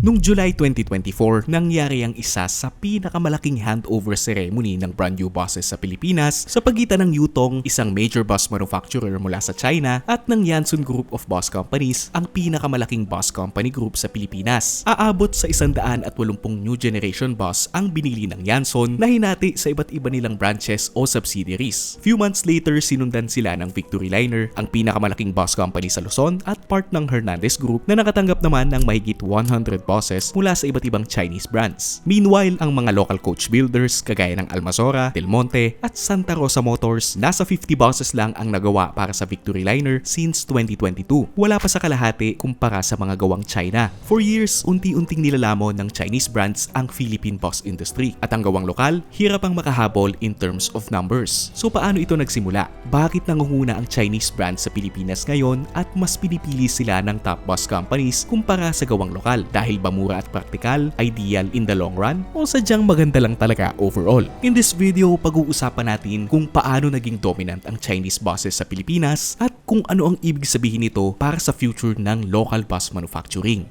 Noong July 2024, nangyari ang isa sa pinakamalaking handover ceremony ng brand new buses sa Pilipinas sa pagitan ng Yutong, isang major bus manufacturer mula sa China, at ng Yansun Group of Bus Companies, ang pinakamalaking bus company group sa Pilipinas. Aabot sa 180 new generation bus ang binili ng Yansun na hinati sa iba't iba nilang branches o subsidiaries. Few months later, sinundan sila ng Victory Liner, ang pinakamalaking bus company sa Luzon at part ng Hernandez Group na nakatanggap naman ng mahigit 100 buses mula sa iba't ibang Chinese brands. Meanwhile, ang mga local coach builders kagaya ng Almazora, Del Monte at Santa Rosa Motors, nasa 50 buses lang ang nagawa para sa Victory Liner since 2022. Wala pa sa kalahati kumpara sa mga gawang China. For years, unti-unting nilalamon ng Chinese brands ang Philippine bus industry. At ang gawang lokal, hirap ang makahabol in terms of numbers. So paano ito nagsimula? Bakit nangunguna ang Chinese brands sa Pilipinas ngayon at mas pinipili sila ng top bus companies kumpara sa gawang lokal? Dahil ba mura at praktikal, ideal in the long run, o sadyang maganda lang talaga overall? In this video, pag-uusapan natin kung paano naging dominant ang Chinese buses sa Pilipinas at kung ano ang ibig sabihin nito para sa future ng local bus manufacturing.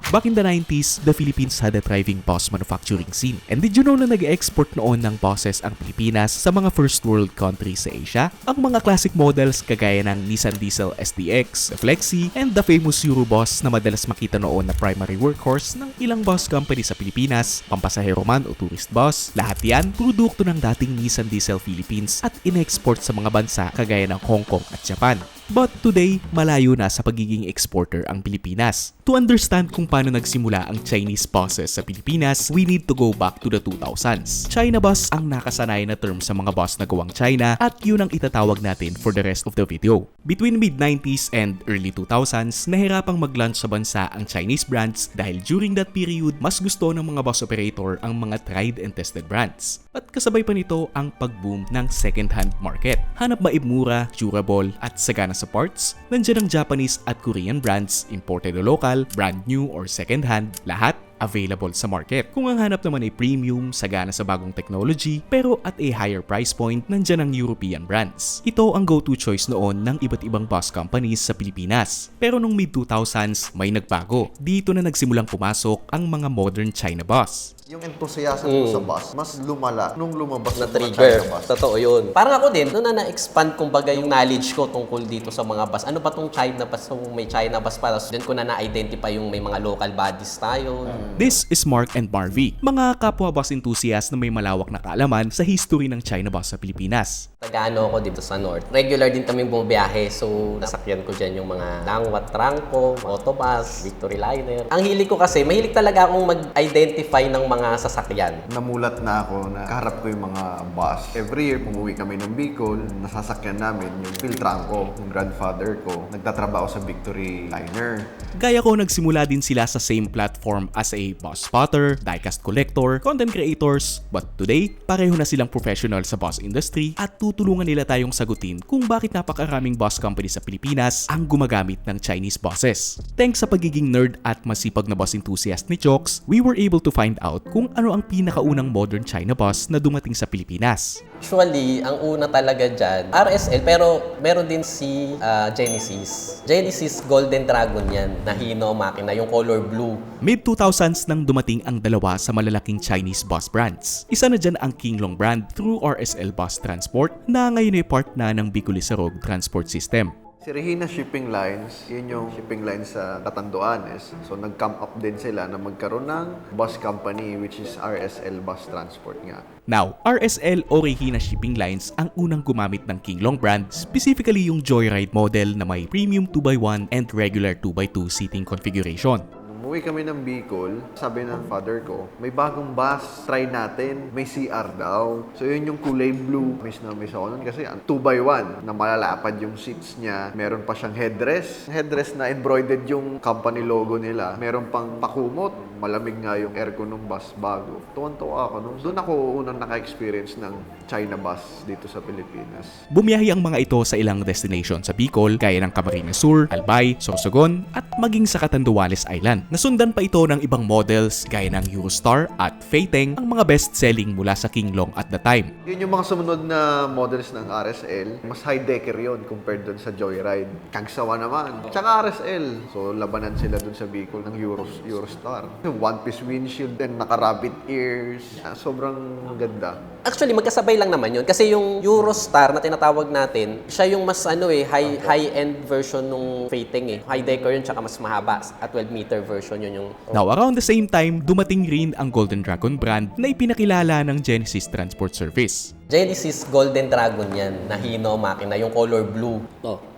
Back in the 90s, the Philippines had a thriving bus manufacturing scene. And did you know na nag-export noon ng buses ang Pilipinas sa mga first world countries sa Asia? Ang mga classic models kagaya ng Nissan Diesel SDX, the Flexi, and the famous Eurobus na madalas makita noon na primary workhorse ng ilang bus company sa Pilipinas, pampasahero man o tourist bus, lahat yan produkto ng dating Nissan Diesel Philippines at in-export sa mga bansa kagaya ng Hong Kong at Japan. But today, malayo na sa pagiging exporter ang Pilipinas. To understand kung paano nagsimula ang Chinese buses sa Pilipinas, we need to go back to the 2000s. China bus ang nakasanay na term sa mga bus na gawang China at yun ang itatawag natin for the rest of the video. Between mid-90s and early 2000s, nahirapang mag-launch sa bansa ang Chinese brands dahil during that period, mas gusto ng mga bus operator ang mga tried and tested brands. At kasabay pa nito ang pag-boom ng second-hand market. Hanap maibmura, durable at sagana sa parts, nandiyan ang Japanese at Korean brands, imported o local, brand new or second-hand, lahat available sa market. Kung ang hanap naman ay premium, sagana sa bagong technology, pero at a higher price point, nandyan ang European brands. Ito ang go-to choice noon ng iba't ibang bus companies sa Pilipinas. Pero nung mid-2000s, may nagbago. Dito na nagsimulang pumasok ang mga modern China bus. Yung enthusiasm ko sa bus, mas lumala nung lumabas na yung mga trigger. China bus. Totoo yun. Parang ako din, noon na-expand kumbaga yung knowledge ko tungkol dito sa mga bus. Ano ba tong China bus? So, may China bus para. So, din ko na na-identify yung may mga local bodies tayo. This is Mark and Marvy, mga kapwa bus enthusiasts na may malawak na kaalaman sa history ng China bus sa Pilipinas. Taga-ano ako dito sa North. Regular din kami bumibiyahe. So, nasakyan ko dyan yung mga Langwat Trangco, Autobus, Victory Liner. Ang hilig ko kasi, mahilig talaga akong mag-identify ng mga sasakyan. Namulat na ako na kaharap ko yung mga bus. Every year, pumuwi kami ng Bicol, nasasakyan namin yung Phil Trangco, yung grandfather ko. Nagtatrabaho sa Victory Liner. Gaya ko, nagsimula din sila sa same platform as a bus spotter, diecast collector, content creators, but today, pareho na silang professional sa bus industry at tutulungan nila tayong sagutin kung bakit napakaraming bus company sa Pilipinas ang gumagamit ng Chinese buses. Thanks sa pagiging nerd at masipag na bus enthusiast ni Chokes, we were able to find out kung ano ang pinakaunang modern China bus na dumating sa Pilipinas. Actually, ang una talaga dyan, RSL, pero meron din si Genesis. Genesis Golden Dragon yan, na hino makina, yung color blue. Mid-2000s nang dumating ang dalawa sa malalaking Chinese bus brands. Isa na dyan ang Kinglong brand through RSL Bus Transport na ngayon ay part na ng Bicolisarog Transport System. Si Regina Shipping Lines, yun yung shipping lines sa Catanduanes. So, nag-come up din sila na magkaroon ng bus company which is RSL Bus Transport nga. Now, RSL o Regina Shipping Lines ang unang gumamit ng Kinglong brand, specifically yung Joyride model na may premium 2x1 and regular 2x2 seating configuration. Umuwi kami ng Bicol, sabi ng father ko, may bagong bus, try natin, may CR daw. So yun yung kulay blue. Miss na miss ako nun kasi 2x1 na malalapad yung seats niya. Meron pa siyang headrest. Headrest na embroidered yung company logo nila. Meron pang pakumot. Malamig nga yung aircon ng bus bago. Tuwan-tuwa ako nun. Doon ako unang naka-experience ng China bus dito sa Pilipinas. Bumiyahe ang mga ito sa ilang destination sa Bicol, gaya ng Camarines Sur, Albay, Sorsogon, at maging sa Catanduanes Island. Nasundan pa ito ng ibang models gaya ng Eurostar at Feiteng, ang mga best-selling mula sa King Long at the time. Yun yung mga sumunod na models ng RSL, mas high-decker yun compared dun sa Joyride. Kagsawa naman. Tsaka RSL. So, labanan sila dun sa Bicol ng Eurostar. Yung one-piece windshield and naka-rabbit ears. Sobrang ganda. Actually, magkasabay lang naman yun. Kasi yung Eurostar na tinatawag natin, siya yung mas high-end version nung Feiteng High-decker yun, tsaka mas mahaba. At 12-meter version yun yung... Now, around the same time, dumating rin ang Golden Dragon brand na ipinakilala ng Genesis Transport Service. Genesis Golden Dragon yan, na Hino makina, yung color blue.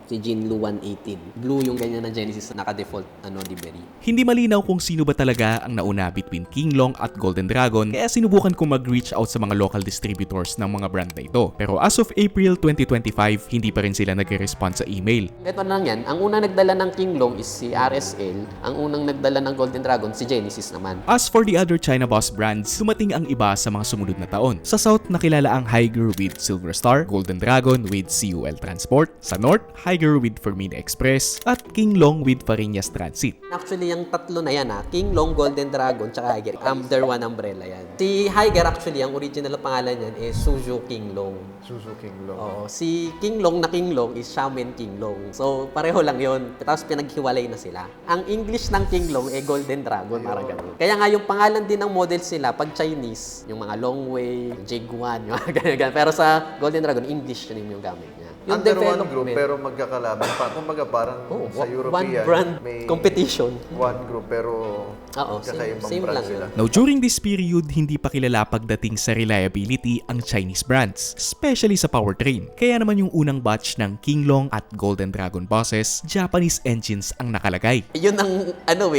Si Jinlu 118. Blue yung ganyan ng Genesis na naka-default livery. Hindi malinaw kung sino ba talaga ang nauna between King Long at Golden Dragon, kaya sinubukan kong mag-reach out sa mga local distributors ng mga brand na ito. Pero as of April 2025, hindi pa rin sila nag-respond sa email. Ito lang yan, ang unang nagdala ng King Long is si RSL, ang unang nagdala ng Golden Dragon si Genesis naman. As for the other China Boss brands, dumating ang iba sa mga sumunod na taon. Sa South, nakilala ang Higer with Silver Star, Golden Dragon with CUL Transport. Sa North, Higer with Fermina Express, at King Long with Fariñas Transit. Actually, yung tatlo na yan King Long, Golden Dragon, tsaka Higer. Under one umbrella yan. Si Higer actually, ang original pangalan niyan is Suzhou King Long. Suzhou King Long. Oo. Si King Long is Xiamen King Long. So, pareho lang yon. Tapos pinaghiwalay na sila. Ang English ng King Long Golden Dragon, parang ganun. Kaya nga yung pangalan din ng model sila, pag Chinese, yung mga Longwei, Jiguan, yung mga ganyan. Pero sa Golden Dragon, English yun yung gamit niya. Yung Under one group, pero magkakalaban pa. Kumbaga parang sa European, one brand may competition. One group, pero same brand lang sila. Now, during this period, hindi pa kilala pagdating sa reliability ang Chinese brands, especially sa powertrain. Kaya naman yung unang batch ng King Long at Golden Dragon buses, Japanese engines ang nakalagay. Yun ang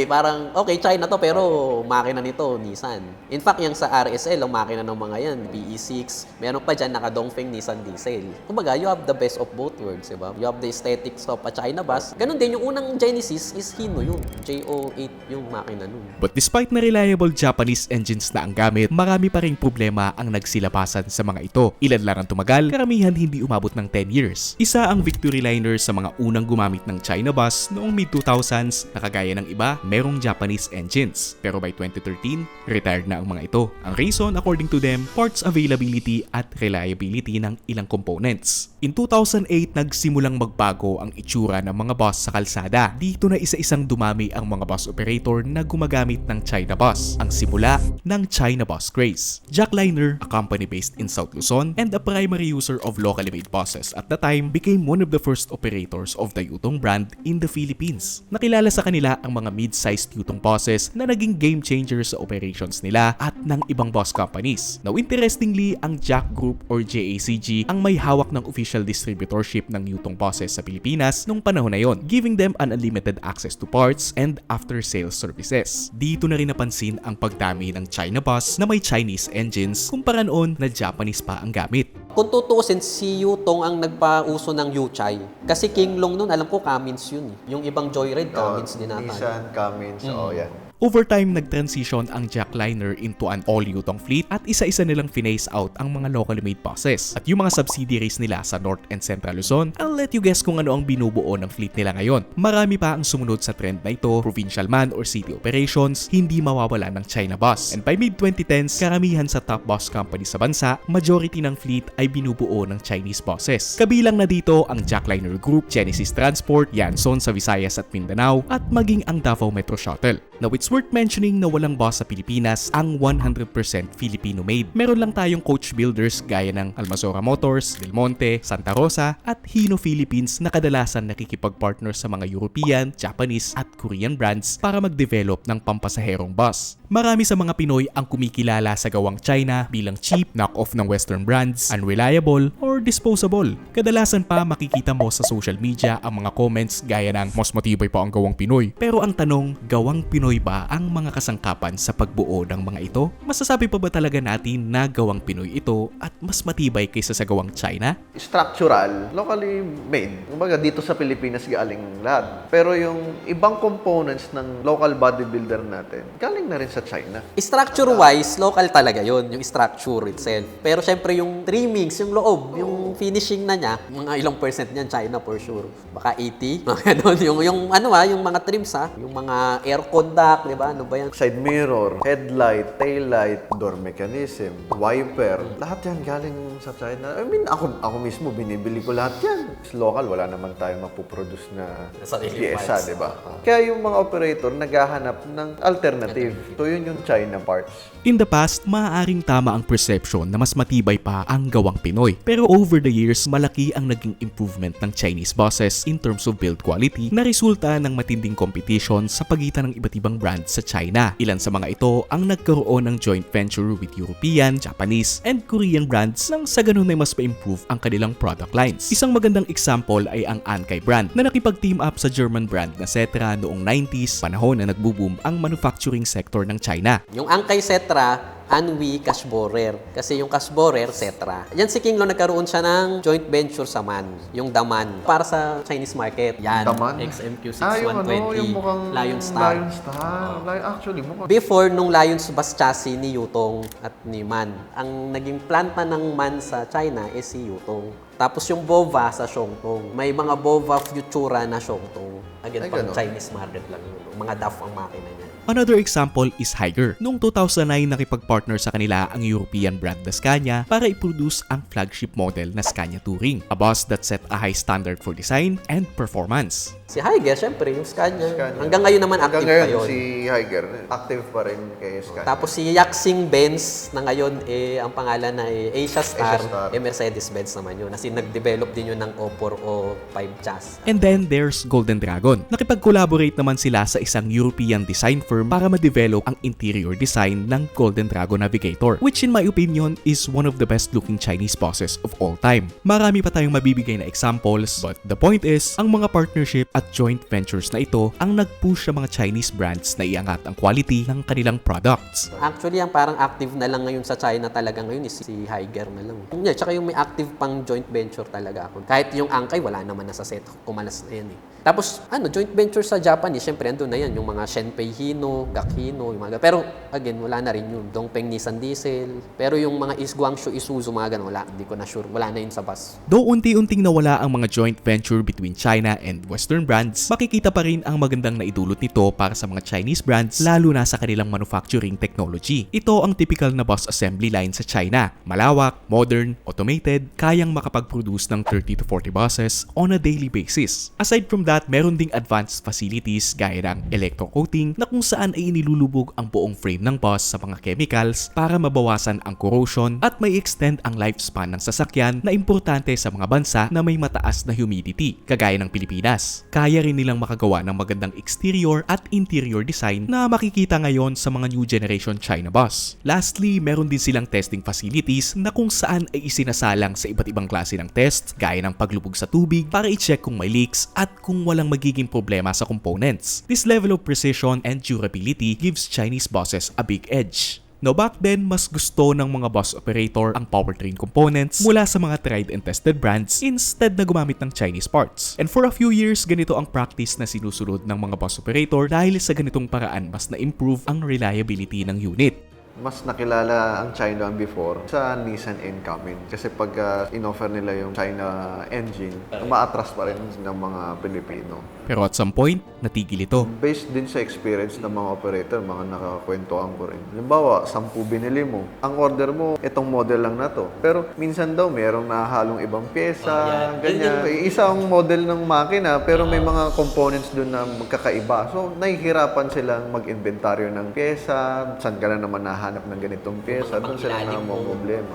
parang okay, China to pero makina nito Nissan. In fact, yung sa RSL, ang makina ng mga yan, BE6, meron pa dyan naka Dongfeng Nissan diesel. Kumbaga, you have the best of both worlds, diba? You have the aesthetics of a China bus. Ganun din, yung unang Genesis is Hino yun. JO8 yung makina nun. But despite na reliable Japanese engines na ang gamit, marami pa ring problema ang nagsilabasan sa mga ito. Ilan lang ang tumagal, karamihan hindi umabot ng 10 years. Isa ang Victory Liner sa mga unang gumamit ng China bus noong mid-2000s na kagaya ng iba, merong Japanese engines. Pero by 2013, retired na ang mga ito. Ang reason, according to them, parts availability at reliability ng ilang components. In 2008, nagsimulang magbago ang itsura ng mga bus sa kalsada. Dito na isa-isang dumami ang mga bus operator na gumagamit ng China bus, ang simula ng China bus craze. Jackliner, a company based in South Luzon and a primary user of locally made buses at the time, became one of the first operators of the Yutong brand in the Philippines. Nakilala sa kanila ang mga mid-sized Yutong buses na naging game changer sa operations nila at ng ibang bus companies. Now, interestingly, ang Jack Group or JACG ang may hawak ng official distributorship ng Yutong buses sa Pilipinas nung panahon na yon, giving them an unlimited access to parts and after-sales services. Dito na rin napansin ang pagdami ng China bus na may Chinese engines kumpara noon na Japanese pa ang gamit. Kung tutuusin, si Yutong ang nagpauso ng Yuchai. Kasi King Long nun, alam ko, Cummins yun. Yung ibang Joyride, Cummins din ata. Nissan, Cummins, yan. Over time, nag-transition ang Jackliner into an all-Yutong fleet at isa-isa nilang finase out ang mga locally made buses. At yung mga subsidiaries nila sa North and Central Luzon, I'll let you guess kung ano ang binubuo ng fleet nila ngayon. Marami pa ang sumunod sa trend na ito, provincial man or city operations, hindi mawawala ng China bus. And by mid-2010s, karamihan sa top bus company sa bansa, majority ng fleet ay binubuo ng Chinese buses. Kabilang na dito ang Jackliner Group, Genesis Transport, Yanson sa Visayas at Mindanao, at maging ang Davao Metro Shuttle. Now, it's worth mentioning na walang bus sa Pilipinas ang 100% Filipino-made. Meron lang tayong coach builders gaya ng Almazora Motors, Del Monte, Santa Rosa, at Hino Philippines na kadalasan nakikipag-partner sa mga European, Japanese, at Korean brands para mag-develop ng pampasaherong bus. Marami sa mga Pinoy ang kumikilala sa gawang China bilang cheap, knock-off ng Western brands, unreliable, or disposable. Kadalasan pa makikita mo sa social media ang mga comments gaya ng mas matibay pa ang gawang Pinoy. Pero ang tanong, gawang Pinoy ba ang mga kasangkapan sa pagbuo ng mga ito? Masasabi pa ba talaga natin na gawang Pinoy ito at mas matibay kaysa sa gawang China? Structural, locally made. Kumbaga dito sa Pilipinas galing lahat. Pero yung ibang components ng local bodybuilder natin, galing na rin sa China. Structure-wise, local talaga yon yung structure itself. Pero syempre yung trimming wings, yung loob, yung finishing na niya, mga ilang percent niyan, China for sure. Baka 80, mga ganun. Yung mga trims yung mga air conduct, di ba? Ano ba yan? Side mirror, headlight, taillight, door mechanism, wiper, lahat yan galing sa China. I mean, ako mismo, binibili ko lahat yan. Sa local, wala naman tayo mapuproduce na Sarili pyesa, parts. di ba? Kaya yung mga operator naghahanap ng alternative. So, yun yung China parts. In the past, maaaring tama ang perception na mas matibay pa ang gawang Pinoy. Pero over the years, malaki ang naging improvement ng Chinese buses in terms of build quality na resulta ng matinding competition sa pagitan ng iba't ibang brands sa China. Ilan sa mga ito ang nagkaroon ng joint venture with European, Japanese, and Korean brands nang sa ganun ay mas ma-improve ang kanilang product lines. Isang magandang example ay ang Ankai brand na nakipag-team up sa German brand na Setra noong 90s, panahon na nagbo-boom ang manufacturing sector ng China. Yung Ankai Setra, Anhui Cashborer. Kasi yung Cashborer, Setra. Yan si King Long, nagkaroon siya ng joint venture sa MAN. Yung Daman. Para sa Chinese market. Yan. Daman? XMQ6120. Yung mukhang Lion Star. Lion Star. Actually, mukhang... Before nung Lions bus chassis ni Yutong at ni MAN, ang naging planta ng MAN sa China is si Yutong. Tapos yung Bova sa Xiongtong. May mga Bova Futura na Xiongtong. Again, Ay, pang ganun. Chinese market lang yun. Mga DAF ang makina niya. Another example is Higer. Noong 2009, nakipag-partner sa kanila ang European brand na Scania para i-produce ang flagship model na Scania Touring, a bus that set a high standard for design and performance. Si Higer, syempre, yung Scania. Hanggang ngayon naman active Hanggang pa ngayon, yun. si Higer, active pa rin kay Scania. Tapos si Yaxing Benz na ngayon, ang pangalan na Asia Star, Asia Star. Mercedes-Benz naman yun. Kasi nag-develop din yun ng O4O5 chassis. And then there's Golden Dragon. Nakipag-collaborate naman sila sa isang European design firm para ma-develop ang interior design ng Golden Dragon Navigator, which in my opinion is one of the best looking Chinese buses of all time. Marami pa tayong mabibigay na examples, but the point is, ang mga partnership at joint ventures na ito ang nag-push sa mga Chinese brands na iangat ang quality ng kanilang products. Actually, ang parang active na lang ngayon sa China talaga ngayon is si Higer na lang. Yeah, tsaka yung may active pang joint venture talaga ako. Kahit yung Ankai, wala naman na sa set. Kumalas na yan eh. Tapos, joint venture sa Japanese, syempre, andun na yan. Yung mga Shenpei Hino, Gak Hino, yung mga... Pero, again, wala na rin yun. Dongpeng Nissan Diesel. Pero yung mga Guangzhou Isuzu, mga ganun, wala. Hindi ko na sure. Wala na yun sa bus. Though unti-unting nawala ang mga joint venture between China and Western brands, makikita pa rin ang magandang naidulot nito para sa mga Chinese brands, lalo na sa kanilang manufacturing technology. Ito ang typical na bus assembly line sa China. Malawak, modern, automated, kayang makapag-produce ng 30 to 40 buses on a daily basis. Aside from that, meron ding advanced facilities gaya ng electrocoating na kung saan ay inilulubog ang buong frame ng bus sa mga chemicals para mabawasan ang corrosion at may extend ang lifespan ng sasakyan na importante sa mga bansa na may mataas na humidity, kagaya ng Pilipinas. Kaya rin nilang makagawa ng magandang exterior at interior design na makikita ngayon sa mga new generation China bus. Lastly, meron din silang testing facilities na kung saan ay isinasalang sa iba't ibang klase ng test gaya ng paglubog sa tubig para i-check kung may leaks at kung walang magiging problema sa components. This level of precision and durability gives Chinese buses a big edge. Now back then, mas gusto ng mga bus operator ang powertrain components mula sa mga tried and tested brands instead na gumamit ng Chinese parts. And for a few years, ganito ang practice na sinusunod ng mga bus operator dahil sa ganitong paraan mas na-improve ang reliability ng unit. Mas nakilala ang China before sa Nissan Incoming. Kasi pag in-offer nila yung China engine, umaatras pa rin ng mga Pilipino. Pero at some point, natigil ito. Based din sa experience ng mga operator, mga nakakwentuhan ko rin. Halimbawa, 10 binili mo. Ang order mo, itong model lang na to. Pero minsan daw, merong nahalong ibang pyesa, ganyan. Isang model ng makina, pero may mga components doon na magkakaiba. So, nahihirapan silang mag-inventaryo ng pyesa. Saan ka na naman nahanap ng ganitong pyesa? Doon sila na mga problema.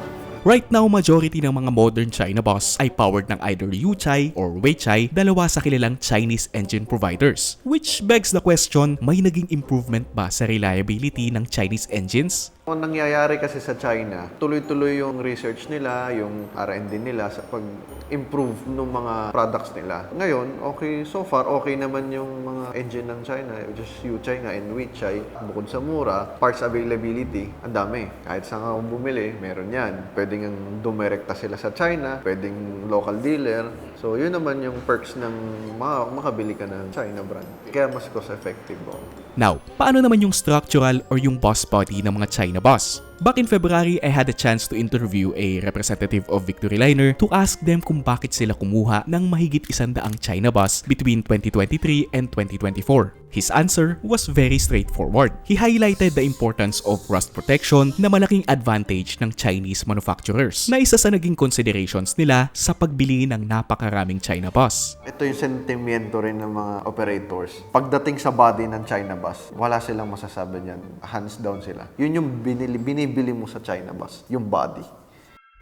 Right now, majority ng mga modern China bus ay powered ng either Yuchai or Weichai, dalawa sa kilalang Chinese engine providers. Which begs the question, may naging improvement ba sa reliability ng Chinese engines? Ang nangyayari kasi sa China, tuloy-tuloy yung research nila, yung R&D nila sa pag-improve ng mga products nila. Ngayon, okay, so far, okay naman yung mga engine ng China, just Yuchai nga and Weichai. Bukod sa mura, parts availability, ang dami. Kahit saan ka bumili, meron yan. Pwedeng ang dumirekta sila sa China, pwedeng local dealer. So, yun naman yung perks ng makabili ka ng China brand. Kaya mas cost-effective. Now, paano naman yung structural or yung bus body ng mga China bus? Back in February, I had a chance to interview a representative of Victory Liner to ask them kung bakit sila kumuha ng mahigit 100 China bus between 2023 and 2024. His answer was very straightforward. He highlighted the importance of rust protection na malaking advantage ng Chinese manufacturers na isa sa naging considerations nila sa pagbili ng napakaraming China bus. Ito yung sentimiento rin ng mga operators. Pagdating sa body ng China bus, wala silang masasabi niyan. Hands down sila. Yun yung binibili mo sa China bus, yung body.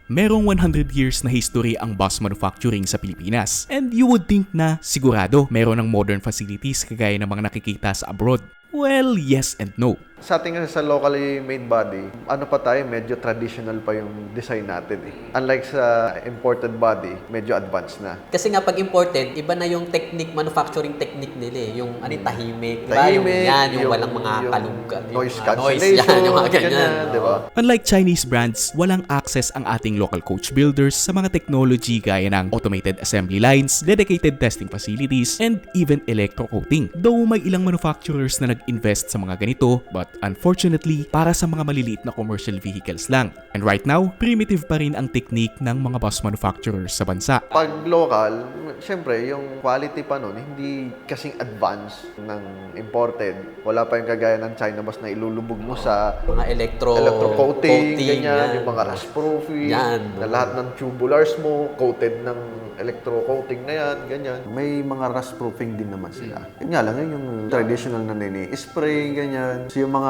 Merong 100 years na history ang bus manufacturing sa Pilipinas. And you would think na sigurado meron ng modern facilities kagaya ng mga nakikita sa abroad. Well, yes and no. Sa ating sa locally made body, ano pa tayo, medyo traditional pa yung design natin eh. Unlike sa imported body, medyo advanced na. Kasi nga pag imported, iba na yung manufacturing technique nila eh. Yung tahimik, diba? Yung walang mga kalugan. Noise yung cancellation, yan, yung mga ganyan. Diba? Unlike Chinese brands, walang access ang ating local coach builders sa mga technology gaya ng automated assembly lines, dedicated testing facilities, and even electro-coating. Though may ilang manufacturers na nag-invest sa mga ganito, but unfortunately, para sa mga maliliit na commercial vehicles lang. And right now, primitive pa rin ang technique ng mga bus manufacturers sa bansa. Pag local, syempre, yung quality pa nun, hindi kasing advanced ng imported. Wala pa yung kagaya ng China bus na ilulubog mo sa mga electro-coating, ganyan, yan. yung mga rust-proofing, Yan. na lahat ng tubulars mo, coated ng electro-coating na yan, ganyan. May mga rust-proofing din naman sila. Yun nga lang, yun yung traditional na spray, ganyan. So yung mga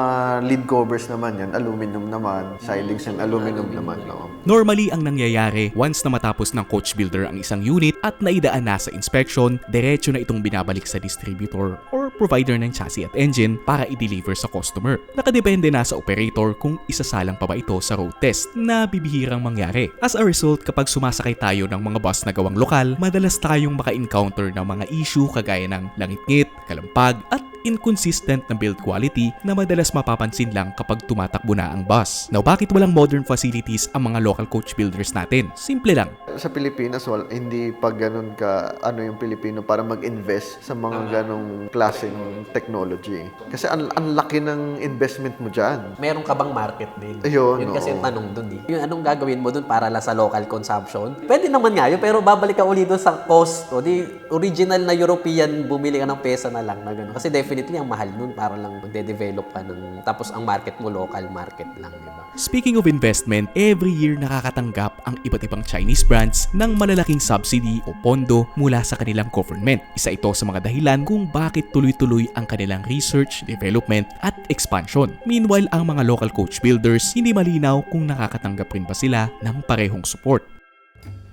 lid covers naman yan, aluminum naman, sidings and aluminum naman. No? Normally, ang nangyayari, once na matapos ng coach builder ang isang unit at naidaan na sa inspection, diretso na itong binabalik sa distributor or provider ng chassis at engine para i-deliver sa customer. Nakadepende na sa operator kung isasalang pa ba ito sa road test na bibihirang mangyari. As a result, kapag sumasakay tayo ng mga bus na gawang lokal, madalas tayong maka-encounter ng mga issue kagaya ng langit-ngit, kalampag, at inconsistent na build quality na madalas mapapansin lang kapag tumatakbo na ang bus. Now, bakit walang modern facilities ang mga local coach builders natin? Simple lang. Sa Pilipinas, hindi pa ganun ka yung Pilipino para mag-invest sa mga ganong klaseng technology. Kasi ang laki ng investment mo dyan. Meron ka bang market din? Ayun, yun kasi oo. yung tanong dun eh. Yung anong gagawin mo dun para lang sa local consumption? Pwede naman nga yun, pero babalik ka uli dun sa cost. O di, original na European, bumili ka ng pesa na lang na gano'n. Kasi definitely ang mahal nun para lang magde-develop ka ng... Tapos ang market mo, local market lang, di ba? Speaking of investment, every year nakakatanggap ang iba't ibang Chinese brands ng malalaking subsidy o pondo mula sa kanilang government. Isa ito sa mga dahilan kung bakit tuloy-tuloy ang kanilang research, development at expansion. Meanwhile, ang mga local coach builders hindi malinaw kung nakakatanggap rin ba sila ng parehong support.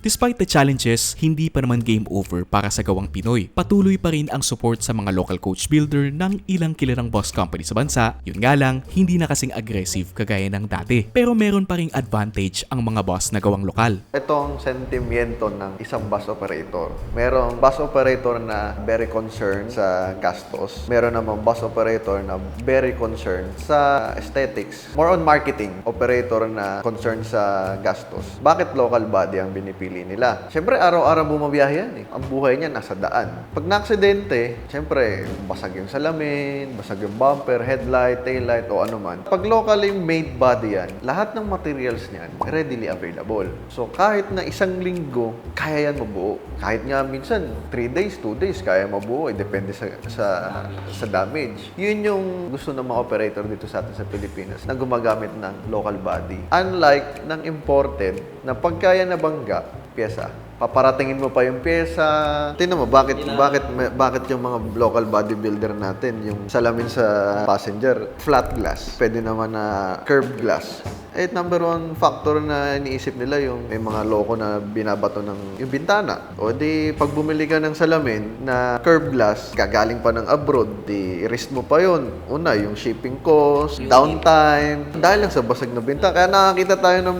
Despite the challenges, hindi pa naman game over para sa gawang Pinoy. Patuloy pa rin ang support sa mga local coach builder ng ilang kilalang bus company sa bansa. Yun nga lang, hindi na kasing aggressive kagaya ng dati. Pero meron pa ring advantage ang mga bus na gawang lokal. Itong sentimiento ng isang bus operator. Merong bus operator na very concerned sa gastos. Meron namang bus operator na very concerned sa aesthetics. More on marketing. Operator na concerned sa gastos. Bakit local body ang binipili nila? Siyempre, araw-araw bumabiyahe yan eh. Ang buhay niya nasa daan. Pag na-aksidente, siyempre, basag yung salamin, basag yung bumper, headlight, taillight, o ano man. Pag locally made body yan, lahat ng materials niyan readily available. So, kahit na isang linggo, kaya yan mabuo. Kahit nga minsan, 3 days, 2 days, kaya mabuo. Depende sa damage. Yun yung gusto ng mga operator dito sa atin sa Pilipinas na gumagamit ng local body. Unlike ng imported, na pagkaya nabangga, pyesa. Paparatingin mo pa yung pyesa. Tingnan mo, bakit yung mga local bodybuilder natin, yung salamin sa passenger, flat glass. Pwede naman na curved glass. Number one factor na iniisip nila yung may mga loko na binabato ng yung bintana. O di, pag bumili ka ng salamin na curved glass, gagaling pa ng abroad, di risk mo pa yun. Una, yung shipping cost, downtime, dahil lang sa basag na bintana. Kaya nakakita tayo ng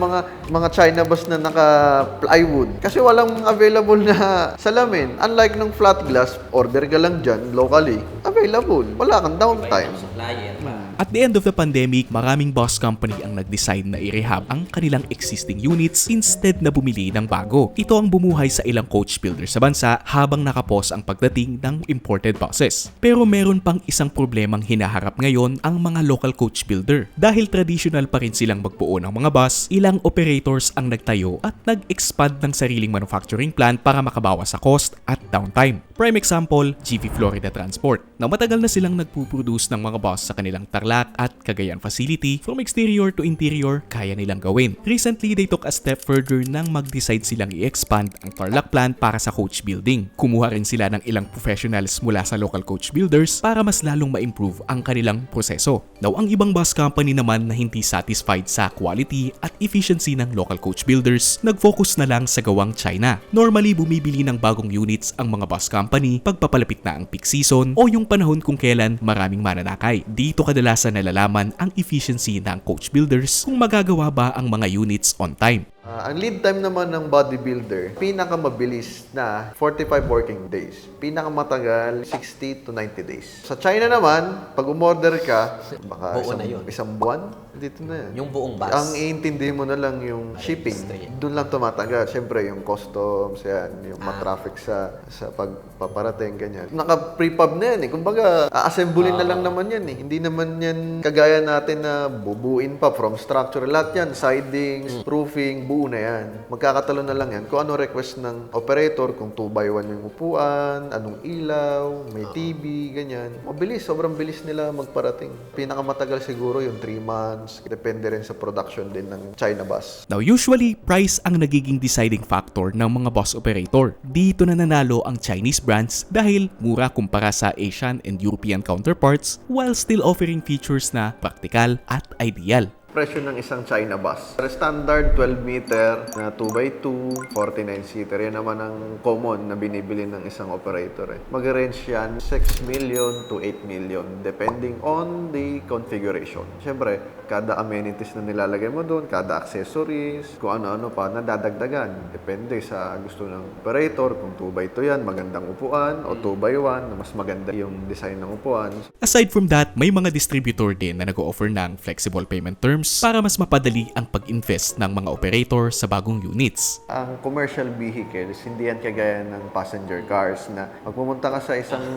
mga China bus na naka-plywood. Kasi walang available na salamin. Unlike ng flat glass, order ka lang dyan, locally, available. Wala kang downtime. At the end of the pandemic, maraming bus company ang nag-decide na i-rehab ang kanilang existing units instead na bumili ng bago. Ito ang bumuhay sa ilang coach builder sa bansa habang nakapos ang pagdating ng imported buses. Pero meron pang isang problemang hinaharap ngayon ang mga local coach builder. Dahil traditional pa rin silang magbuo ng mga bus, ilang operators ang nagtayo at nag-expand ng sariling manufacturing plant para makabawas sa cost at downtime. Prime example, GV Florida Transport, na matagal na silang nagpuproduce ng mga bus sa kanilang Tarlac at Cagayan facility. From exterior to interior, kaya nilang gawin. Recently, they took a step further nang mag-decide silang i-expand ang Tarlac plant para sa coach building. Kumuha rin sila ng ilang professionals mula sa local coach builders para mas lalong ma-improve ang kanilang proseso. Now, ang ibang bus company naman na hindi satisfied sa quality at efficiency ng local coach builders, nag-focus na lang sa gawang China. Normally, bumibili ng bagong units ang mga bus company pagpapalapit na ang peak season o yung panahon kung kailan maraming mananakay. Dito kadalasan nalalaman ang efficiency ng coach builders kung magagawa ba ang mga units on time. Ang lead time naman ng bodybuilder, pinakamabilis na 45 working days. Pinakamatagal, 60 to 90 days. Sa China naman, pag umorder ka, baka Buo na yun. isang buwan, dito na yan. Yung buong bus. Ang iintindi mo na lang yung shipping. Doon lang tumatagal. Siyempre, yung customs, yan, yung matraffic sa pagpaparating, ganyan. Naka-prepub na yan eh. Kumbaga, a-assemblein na lang naman yan eh. Hindi naman yan kagaya natin na bubuin pa from structure. Lahat yan, sidings, roofing, buo na yan. Magkakatalo na lang yan kung ano request ng operator, kung 2x1 yung upuan, anong ilaw, may TV, ganyan. Mabilis, sobrang bilis nila magparating. Pinakamatagal siguro yung 3 months. Depende rin sa production din ng China bus. Now, usually, price ang nagiging deciding factor ng mga bus operator. Dito na nanalo ang Chinese brands dahil mura kumpara sa Asian and European counterparts while still offering features na praktikal at ideal. Presyo ng isang China bus. Standard 12 meter na 2x2, 49-seater. Yan naman ang common na binibili ng isang operator. Mag-range yan 6 million to 8 million depending on the configuration. Siyempre, kada amenities na nilalagay mo doon, kada accessories, kung ano-ano pa, nadadagdagan. Depende sa gusto ng operator. Kung 2x2 yan, magandang upuan, o 2x1, na mas maganda yung design ng upuan. Aside from that, may mga distributor din na nag-o-offer ng flexible payment terms para mas mapadali ang pag-invest ng mga operator sa bagong units. Ang commercial vehicles, hindi yan kagaya ng passenger cars na pag pumunta ka sa isang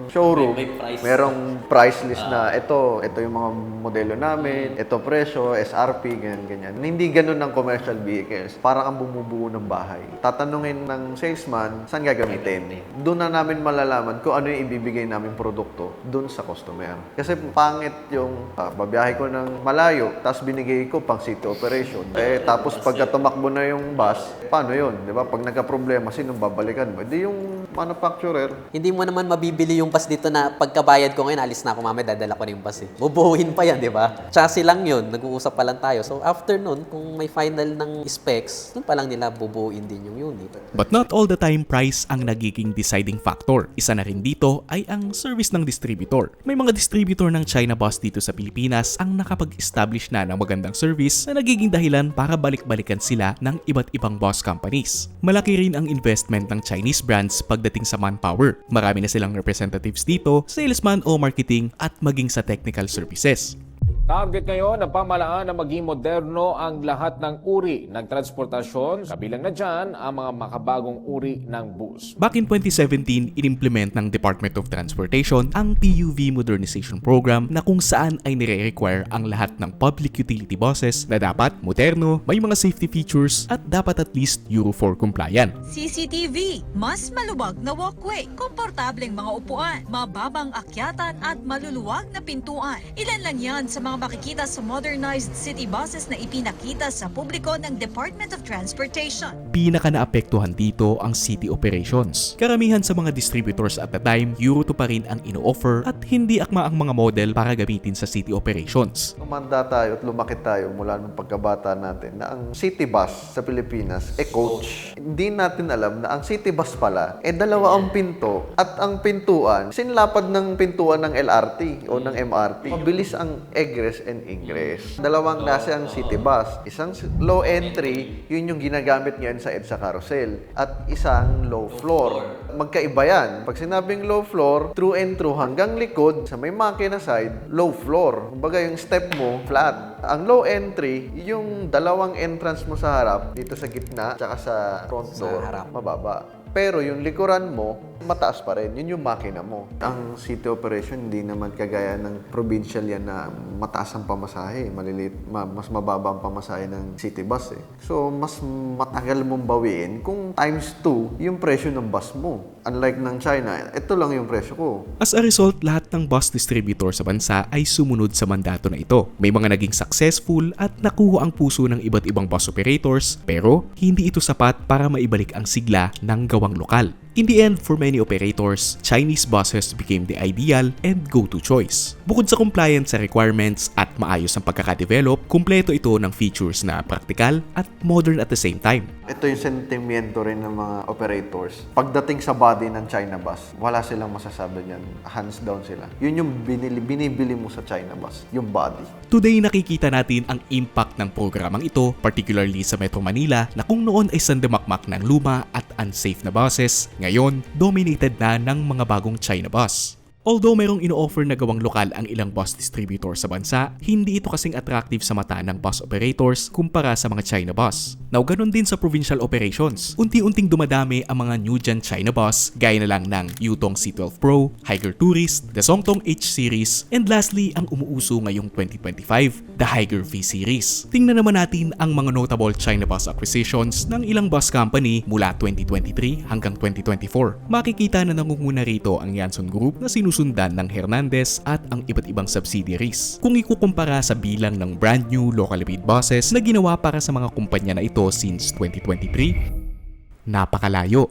showroom, merong price list na ito yung mga modelo namin, ito presyo, SRP, ganyan. Hindi ganun ng commercial vehicles. Parang ang bumubuo ng bahay. Tatanungin ng salesman, saan gagamitin? Doon na namin malalaman kung ano yung ibibigay namin produkto doon sa customer. Kasi pangit yung babiyahe ko ng malayo, tapos binigay ko pang city operation. Tapos pagka tumakbo na yung bus, paano yun? Di ba? Pag nagka-problema, sinong babalikan mo? Di yung manufacturer. Hindi mo naman mabibili yung bus dito na pagkabayad ko ngayon, alis na ako mamaya, dadala ko na yung bus eh. Bubuhin pa yan, di ba? Chassis lang yun, nag-uusap pa lang tayo. So after nun, kung may final ng specs, dun pa lang nila bubuhin din yung unit. But not all the time price ang nagiging deciding factor. Isa na rin dito ay ang service ng distributor. May mga distributor ng China bus dito sa Pilipinas ang nakapag-establish na ng magandang service na nagiging dahilan para balik-balikan sila ng iba't ibang bus companies. Malaki rin ang investment ng Chinese brands pagdating sa manpower. Marami na silang representatives dito, salesman o marketing at maging sa technical services. Target ngayon ng pamahalaan na maging moderno ang lahat ng uri ng transportasyon, kabilang na dyan ang mga makabagong uri ng bus. Back in 2017, inimplement ng Department of Transportation ang PUV Modernization Program na kung saan ay nire-require ang lahat ng public utility buses na dapat moderno, may mga safety features at dapat at least Euro 4 compliant. CCTV, mas maluwag na walkway, komportableng mga upuan, mababang akyatan at maluluwag na pintuan. Ilan lang yan sa mga makikita sa modernized city buses na ipinakita sa publiko ng Department of Transportation. Pinaka naapektuhan dito ang city operations. Karamihan sa mga distributors at the time, Euro 2 pa rin ang ino-offer at hindi akma ang mga model para gamitin sa city operations. Tumanda tayo at lumaki tayo mula nung pagkabata natin na ang city bus sa Pilipinas coach. Hindi natin alam na ang city bus pala dalawa ang pinto at ang pintuan, sinlapad ng pintuan ng LRT o ng MRT. Mabilis ang egress and ingress. Dalawang klase ang city bus. Isang low entry, yun yung ginagamit ngayon sa EDSA carousel at isang low floor. Magkaiba yan. Pag sinabing low floor, through and through hanggang likod, sa may makina side, low floor. Kumbaga yung step mo, flat. Ang low entry, yung dalawang entrance mo sa harap, dito sa gitna, tsaka sa front door, mababa. Pero yung likuran mo, mataas pa rin. Yun yung makina mo. Ang city operation, hindi naman kagaya ng provincial yan na mataas ang pamasahe. Maliliit, mas mababa ang pamasahe ng city bus eh. So, mas matagal mong bawiin kung times 2 yung presyo ng bus mo. Unlike ng China, ito lang yung presyo ko. As a result, lahat ng bus distributor sa bansa ay sumunod sa mandato na ito. May mga naging successful at nakuha ang puso ng iba't ibang bus operators, pero hindi ito sapat para maibalik ang sigla ng gawang lokal. In the end, for many operators, Chinese buses became the ideal and go-to choice. Bukod sa compliance sa requirements at maayos ang pagkakadevelop, kumpleto ito ng features na praktikal at modern at the same time. Ito yung sentimiento rin ng mga operators. Pagdating sa body ng China bus, wala silang masasabi niyan. Hands down sila. Yun yung binibili mo sa China bus, yung body. Today, nakikita natin ang impact ng programang ito, particularly sa Metro Manila, na kung noon ay sandamakmak ng luma at unsafe na buses, ngayon, dominated na ng mga bagong China bus. Although mayroong ino-offer na gawang lokal ang ilang bus distributor sa bansa, hindi ito kasing attractive sa mata ng bus operators kumpara sa mga China bus. Now, ganun din sa provincial operations. Unti-unting dumadami ang mga new gen China bus gaya na lang ng Yutong C12 Pro, Higer Tourist, the Songtong H Series, and lastly, ang umuuso ngayong 2025, the Higer V Series. Tingnan naman natin ang mga notable China bus acquisitions ng ilang bus company mula 2023 hanggang 2024. Makikita na nangunguna rito ang Yanson Group na sinusundan ng Hernandez at ang iba't ibang subsidiaries. Kung ikukumpara sa bilang ng brand new locally made buses na ginawa para sa mga kumpanya na ito since 2023, napakalayo.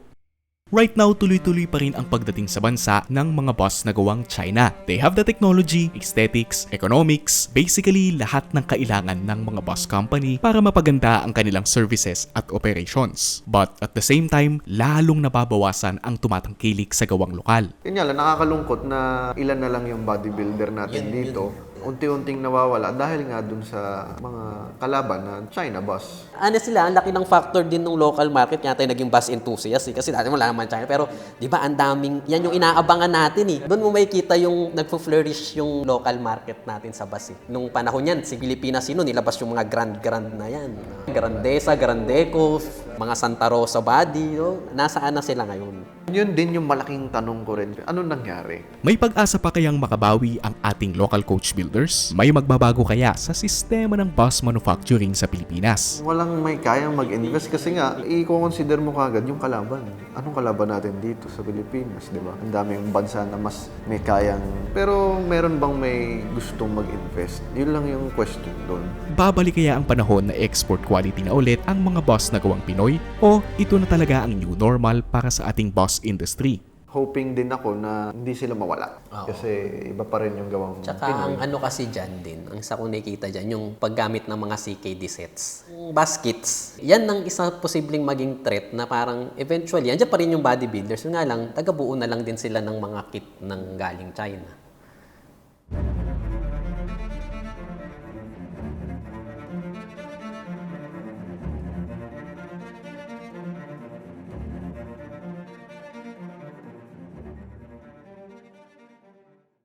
Right now, tuloy-tuloy pa rin ang pagdating sa bansa ng mga bus na gawang China. They have the technology, aesthetics, economics, basically lahat ng kailangan ng mga bus company para mapaganda ang kanilang services at operations. But at the same time, lalong nababawasan ang tumatangkilik sa gawang lokal. Yun nga lang, nakakalungkot na ilan na lang yung bodybuilder natin dito. Unti-unting nawawala dahil nga dun sa mga kalaban na China bus. Honestly, ang laki ng factor din ng local market kaya tayo naging bus enthusiast eh. Kasi dati wala naman China. Pero di ba ang daming, yan yung inaabangan natin eh. Doon mo makikita yung nagpo-flourish yung local market natin sa bus eh. Nung panahon yan, si Pilipinas nilabas yung mga grand na yan. Grandeza, Grandeco, mga Santa Rosa body. No? Nasaan na sila ngayon? Yun din yung malaking tanong ko rin. Ano nangyari? May pag-asa pa kayang makabawi ang ating local coach builders? May magbabago kaya sa sistema ng bus manufacturing sa Pilipinas? Walang may kayang mag-invest kasi nga, i-consider mo kagad yung kalaban. Anong kalaban natin dito sa Pilipinas, di ba? Ang daming bansa na mas may kayang... Pero meron bang may gustong mag-invest? Yun lang yung question doon. Babalik kaya ang panahon na export quality na ulit ang mga bus na gawang Pinoy? O ito na talaga ang new normal para sa ating bus industry? Hoping din ako na hindi sila mawala. Kasi iba pa rin yung gawang Tsaka Pinoy. ang ano kasi dyan din, ang isa kong nakikita dyan, yung paggamit ng mga CKD sets. Yung baskets, yan ang isa posibleng maging threat na parang eventually, andyan pa rin yung bodybuilders. Yung nga lang, tagabuo na lang din sila ng mga kit ng galing China.